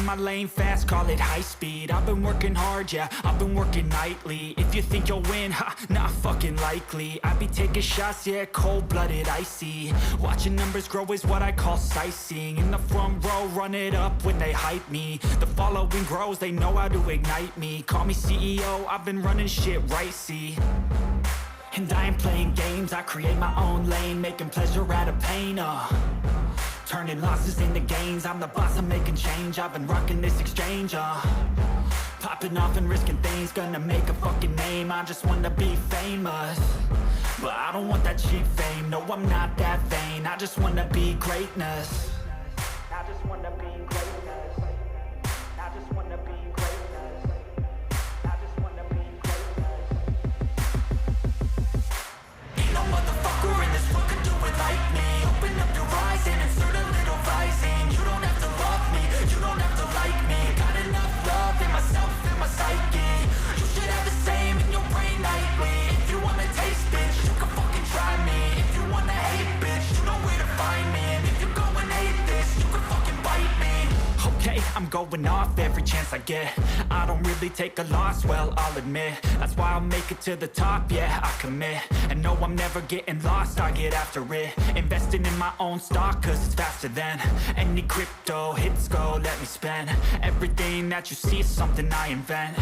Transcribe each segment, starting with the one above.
in my lane fast, call it high speed. I've been working hard, yeah, I've been working nightly. If you think you'll win, ha, not fucking likely. I be taking shots, yeah, cold-blooded, icy. Watching numbers grow is what I call sightseeing. In the front row, run it up when they hype me. The following grows, they know how to ignite me. Call me CEO, I've been running shit right, see. And I ain't playing games, I create my own lane, making pleasure out of pain, turning losses into gains, I'm the boss, I'm making change. I've been rocking this exchange, popping off and risking things, gonna make a fucking name. I just wanna be famous, but I don't want that cheap fame. No, I'm not that vain, I just wanna be greatness. I just wanna be greatness. I just wanna be greatness. I just wanna be greatness. Ain't no motherfucker in this world can do it like me. Open up your eyes and insert a little rising. You don't have to love me, you don't have to like me. Got enough love in myself and my psyche. You should have the same in your brain nightly. If you wanna taste, bitch, you can fucking try me. If you wanna hate, bitch, you know where to find me. And if you go and hate this, you can fucking bite me. Okay, I'm going off every chance I get. I don't really take a loss, well, I'll admit. That's why I'll make it to the top, yeah, I commit. And no, I'm never getting lost, I get after it. Investing in my own stock, cause it's faster than any crypto hits go, let me spend. Everything that you see is something I invent,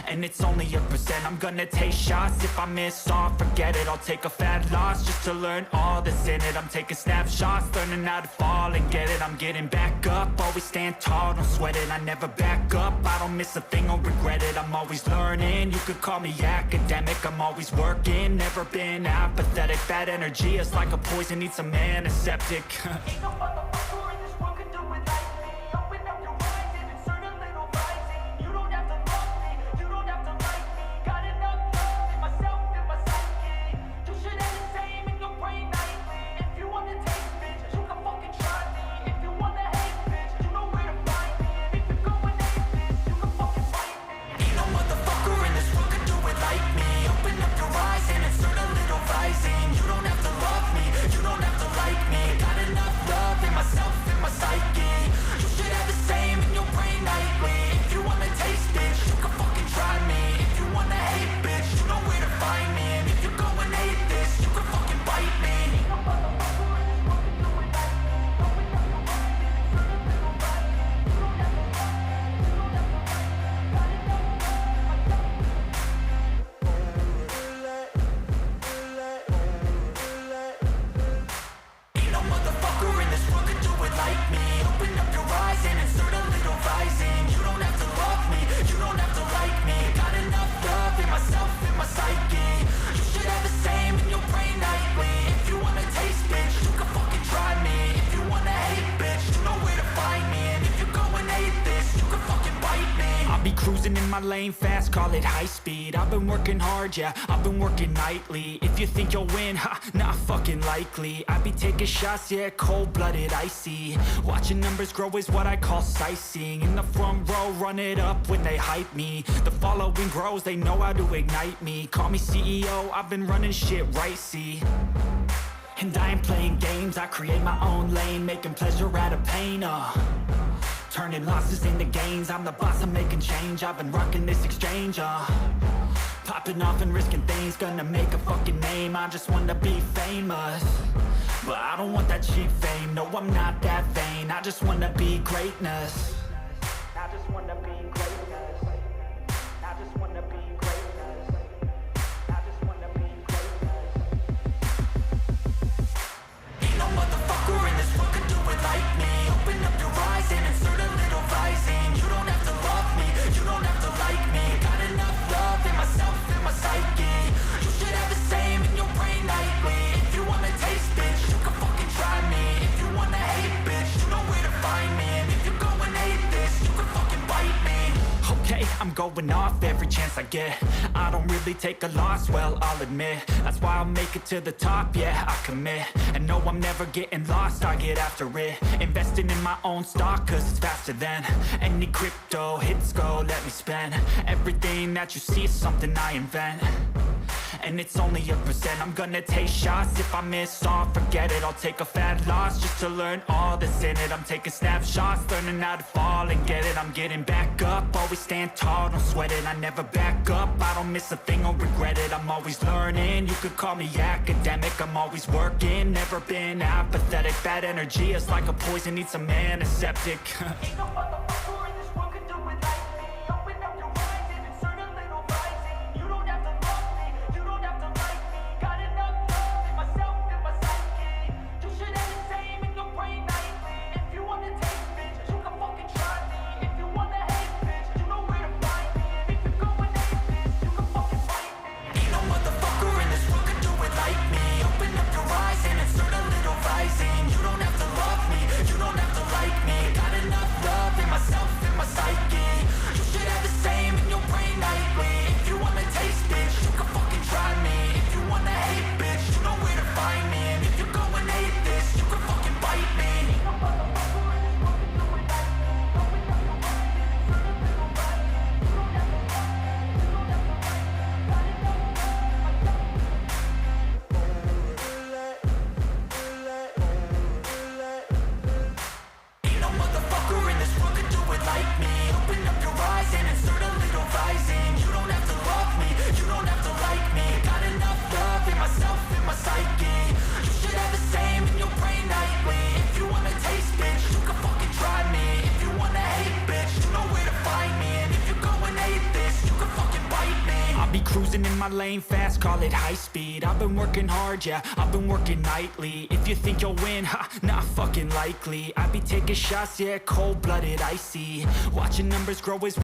and it's only a percent. I'm gonna take shots, if I miss all, forget it. I'll take a fat loss just to learn all that's in it. I'm taking snapshots, learning how to fall and get it. I'm getting back up, always stand tall, don't sweat it. I never back up, I don't miss a thing or regret it. I'm always learning, you could call me academic. I'm always working, never been apathetic. Bad energy is like a poison, needs some antiseptic. Ain't no motherfucker in this world can do it like me. Open up your eyes and insert a little rising. You don't have to love me, you don't have to like me. Got enough love in myself and my psyche. You should have the same in your brain nightly. If you wanna taste, bitch, you can fucking try me. If you wanna hate, bitch, you know where to find me. And if you go and hate this, you can fucking fight me. Ain't no motherfucker in this world can do it like me. Open up your eyes and insert a little rising. You don't have to love me, you don't have to like me. Got enough love in myself and my psyche. You should have the same in your brain nightly. If you wanna taste, bitch, you can fucking try me. If you wanna hate, bitch, you know where to find me. And if you go and hate this, you can fucking bite me. Ain't no motherfucker in this world can do it like me. Open up your eyes and insert a little rising. You don't have to love me, you don't have to like me. Got enough love in Ain't no motherfucker in this world can do it like me. Open up your eyes and insert a little rising. You don't have to love me, you don't have to like me. Got enough love in myself and my psyche. You should have the same in your brain nightly. If you wanna taste, bitch, you can fucking try me. If you wanna hate, bitch, you know where to find me. And if you go and hate this, you can fucking bite me. I'll be cruising in my lane fast, call it high speed. I've been working hard, yeah, I've been working nightly. If you think you'll win, ha, not fucking likely. I be taking shots, yeah, cold-blooded, icy. Watching numbers grow is what I call sightseeing. In the front row, run it up when they hype me. The following grows, they know how to ignite me. Call me CEO, I've been running shit right, see. And I ain't playing games, I create my own lane, making pleasure out of pain, turning losses into gains, I'm the boss, I'm making change. I've been rocking this exchange, popping off and risking things, gonna make a fucking name. I just wanna be famous, but I don't want that cheap fame. No, I'm not that vain, I just wanna be greatness. I just wanna be greatness. I just wanna be greatness. I just wanna be greatness. Ain't no motherfucker in this world can do it like me. Open up your eyes and insert a little rising. You don't have to love me, you don't have to like me. Got enough love in myself and my psyche. You should have the same in your brain nightly. If you wanna taste, bitch, you can fucking try me. If you wanna hate, bitch, you know where to find me. And if you go and hate this, you can fucking bite me. Okay, I'm going off every chance I get. I don't really take a loss, well, I'll admit. That's why I'll make it to the top, yeah, I commit. And no, I'm never getting lost, I get after it. Investing in my own stock, cause it's faster than any crypto hits go, let me spend. Everything that you see is something I invent, and it's only a percent. I'm gonna take shots, if I miss all, forget it. I'll take a fat loss just to learn all that's in it. I'm taking snapshots, learning how to fall and get it. I'm getting back up, always stand tall, don't sweat it. I never back up, I don't miss a thing or regret it. I'm always learning, you could call me academic. I'm always working, never been apathetic. Bad energy is like a poison, needs some antiseptic. Ain't no motherfucker in this world can do it like me. Open up your eyes and insert a little rising. You don't have to love me, you don't have to like me. Got enough love in myself and my psyche. You should have the same in your brain nightly. If you wanna taste, bitch, you can fucking try me. If you wanna hate, bitch, you know where to find me. And if you're going hate, bitch, you can fucking fight me. Ain't no motherfucker in this world can do it like me. Open up your eyes and insert a little rising. You don't have to love me, you don't have to like me. Got enough love in myself and my psyche. You should have the same in your brain nightly. If you wanna taste, bitch, you can fucking try me. If you wanna hate, bitch, you know where to find me. And if you're going hate this, you can fucking bite me. Ain't no motherfucker in this world can do it like me. Open up your eyes and insert a little rising. You don't have to love me, you don't have to like me. Got enough love in myself. Ain't no motherfucker in this world can do it like me. Open up your eyes and insert a little rising. You don't have to love me, you don't have to like me. Got enough love in myself and my psyche. You should have the same in your brain nightly. If you wanna taste, bitch, you can fucking try me. If you wanna hate, bitch, you know where to find me. And if you're going hate this, you can fucking bite me. I'll be cruising in my lane fast, call it high speed. I've been working hard, yeah, I've been working nightly. If you think you'll win, ha, not fucking likely. I be taking shots, yeah, cold-blooded, icy. Watching numbers grow as